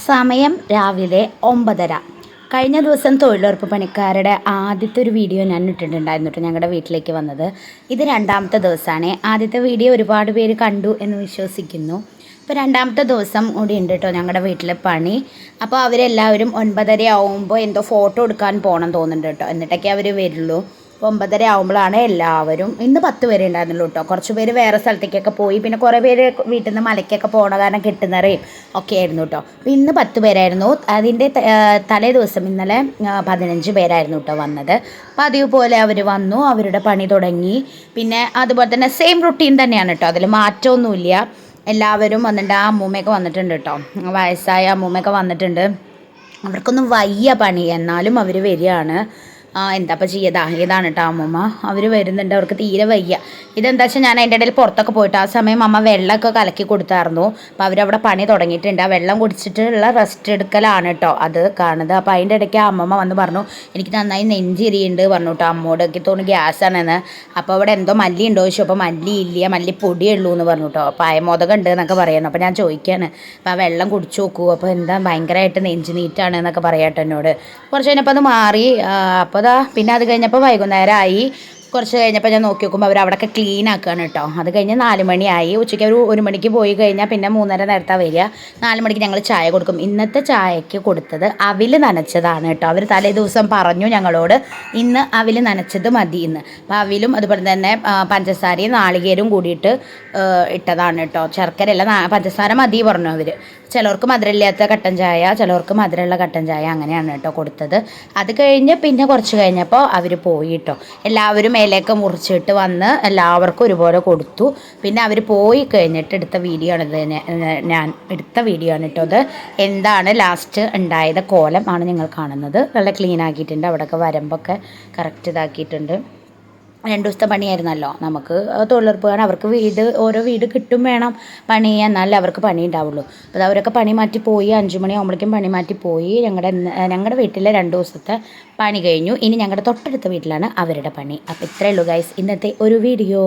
സമയം രാവിലെ 9:30. കഴിഞ്ഞ ദിവസം തൊഴിലുറപ്പ് പണിക്കാരുടെ ആദ്യത്തെ ഒരു വീഡിയോ ഞാൻ ഇട്ടിട്ടുണ്ടായിരുന്നു കേട്ടോ, ഞങ്ങളുടെ വീട്ടിലേക്ക് വന്നത്. ഇത് രണ്ടാമത്തെ ദിവസമാണ്. ആദ്യത്തെ വീഡിയോ ഒരുപാട് പേര് കണ്ടു എന്ന് വിശ്വസിക്കുന്നു. ഇപ്പോൾ രണ്ടാമത്തെ ദിവസം കൂടി ഉണ്ട് കേട്ടോ ഞങ്ങളുടെ വീട്ടിലെ പണി. അപ്പോൾ അവരെല്ലാവരും 9:30 ആകുമ്പോൾ എന്തോ ഫോട്ടോ എടുക്കാൻ പോകണം തോന്നുന്നുണ്ട് കേട്ടോ, എന്നിട്ടൊക്കെ അവർ വരുള്ളൂ. 9:30 ആകുമ്പോഴാണ് എല്ലാവരും. ഇന്ന് 10 പേരെ ഉണ്ടായിരുന്നുള്ളൂ കേട്ടോ. കുറച്ച് പേര് വേറെ സ്ഥലത്തേക്കൊക്കെ പോയി, പിന്നെ കുറേ പേര് വീട്ടിൽ നിന്ന് മലയ്ക്കൊക്കെ പോകണ കാരണം കിട്ടുന്നറയും ഒക്കെ ആയിരുന്നു കേട്ടോ. അപ്പോൾ ഇന്ന് 10 പേരായിരുന്നു. അതിൻ്റെ തലേ ദിവസം ഇന്നലെ 15 പേരായിരുന്നു കേട്ടോ വന്നത്. അപ്പോൾ അതേപോലെ അവർ വന്നു, അവരുടെ പണി തുടങ്ങി. പിന്നെ അതുപോലെ തന്നെ സെയിം റുട്ടീൻ തന്നെയാണ് കേട്ടോ, അതിൽ മാറ്റമൊന്നുമില്ല. എല്ലാവരും വന്നിട്ടുണ്ട്. ആ അമ്മൂമ്മയൊക്കെ വന്നിട്ടുണ്ട് കേട്ടോ, വയസ്സായ അമ്മൂമ്മയൊക്കെ വന്നിട്ടുണ്ട്. അവർക്കൊന്നും വയ്യ പണി, എന്നാലും അവർ വരികയാണ്. എന്താപ്പോൾ ചെയ്യതാ, ഇതാണ് കേട്ടോ അമ്മൂമ്മ. അവർ വരുന്നുണ്ട്, അവർക്ക് തീരെ വയ്യ. ഇതെന്താ വെച്ചാൽ ഞാൻ അതിൻ്റെ ഇടയിൽ പുറത്തൊക്കെ പോയിട്ട് ആ സമയം അമ്മ വെള്ളമൊക്കെ കലക്കി കൊടുത്തായിരുന്നു. അപ്പോൾ അവരവിടെ പണി തുടങ്ങിയിട്ടുണ്ട്. ആ വെള്ളം കുടിച്ചിട്ടുള്ള റെസ്റ്റ് എടുക്കലാണ് കേട്ടോ അത് കാണുന്നത്. അപ്പോൾ അതിൻ്റെ ഇടയ്ക്ക് ആ അമ്മമ്മ വന്ന് പറഞ്ഞു, എനിക്ക് നന്നായി നെഞ്ചിരിയുണ്ട് പറഞ്ഞു കേട്ടോ അമ്മോട്. എനിക്ക് തോന്നുന്നു ഗ്യാസാണെന്ന്. അപ്പോൾ അവിടെ എന്തോ മല്ലി ഉണ്ടോ ചോദിച്ചു. അപ്പോൾ മല്ലി ഇല്ല, മല്ലിപ്പൊടിയേ ഉള്ളൂ എന്ന് പറഞ്ഞു കേട്ടോ. പായമോദകം ഉണ്ട് എന്നൊക്കെ പറയുന്നു. അപ്പോൾ ഞാൻ ചോദിക്കുകയാണ്, അപ്പോൾ ആ വെള്ളം കുടിച്ചു നോക്കൂ, അപ്പോൾ എന്താ ഭയങ്കരമായിട്ട് നെഞ്ച് നീറ്റാണ് എന്നൊക്കെ പറയാട്ടോ എന്നോട്. കുറച്ച് കഴിഞ്ഞപ്പോൾ അത് മാറി. അപ്പോൾ പിന്നെ അത് കഴിഞ്ഞപ്പോൾ വൈകുന്നേരമായി. കുറച്ച് കഴിഞ്ഞപ്പോൾ ഞാൻ നോക്കി നോക്കുമ്പോൾ അവർ അവിടെയൊക്കെ ക്ലീൻ ആക്കുകയാണ് കേട്ടോ. അത് കഴിഞ്ഞ് 4 മണിയായി. ഉച്ചയ്ക്ക് ഒരു 1 മണിക്ക് പോയി കഴിഞ്ഞാൽ പിന്നെ 3:30 നേരത്താണ് വരിക. 4 മണിക്ക് ഞങ്ങൾ ചായ കൊടുക്കും. ഇന്നത്തെ ചായക്ക് കൊടുത്തത് അവിൽ നനച്ചതാണ് കേട്ടോ. അവർ തലേ ദിവസം പറഞ്ഞു ഞങ്ങളോട് ഇന്ന് അവിൽ നനച്ചത് മതി എന്ന്. അപ്പോൾ അവിലും അതുപോലെ തന്നെ പഞ്ചസാരയും നാളികേരവും കൂടിയിട്ട് ഇട്ടതാണ് കേട്ടോ. ശർക്കരയല്ല, പഞ്ചസാര മതി പറഞ്ഞു അവർ. ചിലർക്ക് മധുരമില്ലാത്ത കട്ടൻ ചായ, ചിലർക്ക് മധുരമുള്ള കട്ടൻ ചായ, അങ്ങനെയാണ് കേട്ടോ കൊടുത്തത്. അത് കഴിഞ്ഞ് പിന്നെ കുറച്ച് കഴിഞ്ഞപ്പോൾ അവർ പോയി കേട്ടോ. എല്ലാവരും ഇലയൊക്കെ മുറിച്ചിട്ട് വന്ന് എല്ലാവർക്കും ഒരുപോലെ കൊടുത്തു. പിന്നെ അവർ പോയി കഴിഞ്ഞിട്ട് എടുത്ത വീഡിയോ ആണ് ഞാൻ എടുത്ത വീഡിയോ ആണ് കേട്ടോ. അത് എന്താണ് ലാസ്റ്റ് ഉണ്ടായത് കോലം ആണ് നിങ്ങൾ കാണുന്നത്. നല്ല ക്ലീൻ ആക്കിയിട്ടുണ്ട്, അവിടെയൊക്കെ വരമ്പൊക്കെ കറക്റ്റ് ഇതാക്കിയിട്ടുണ്ട്. 2 ദിവസത്തെ പണിയായിരുന്നല്ലോ നമുക്ക്. തൊഴിലുറപ്പുകാരൻ അവർക്ക് ഓരോ വീട് കിട്ടും വേണം പണി ചെയ്യാൻ, എന്നാലേ അവർക്ക് പണി ഉണ്ടാവുള്ളൂ. അപ്പോൾ അവരൊക്കെ പണി മാറ്റി പോയി. 5 മണിയാകുമ്പോഴേക്കും പണി മാറ്റി പോയി. ഞങ്ങളുടെ വീട്ടിലെ 2 ദിവസത്തെ പണി കഴിഞ്ഞു. ഇനി ഞങ്ങളുടെ തൊട്ടടുത്ത വീട്ടിലാണ് അവരുടെ പണി. അപ്പോൾ ഇത്രയേ ഉള്ളൂ ഗൈസ് ഇന്നത്തെ ഒരു വീഡിയോ.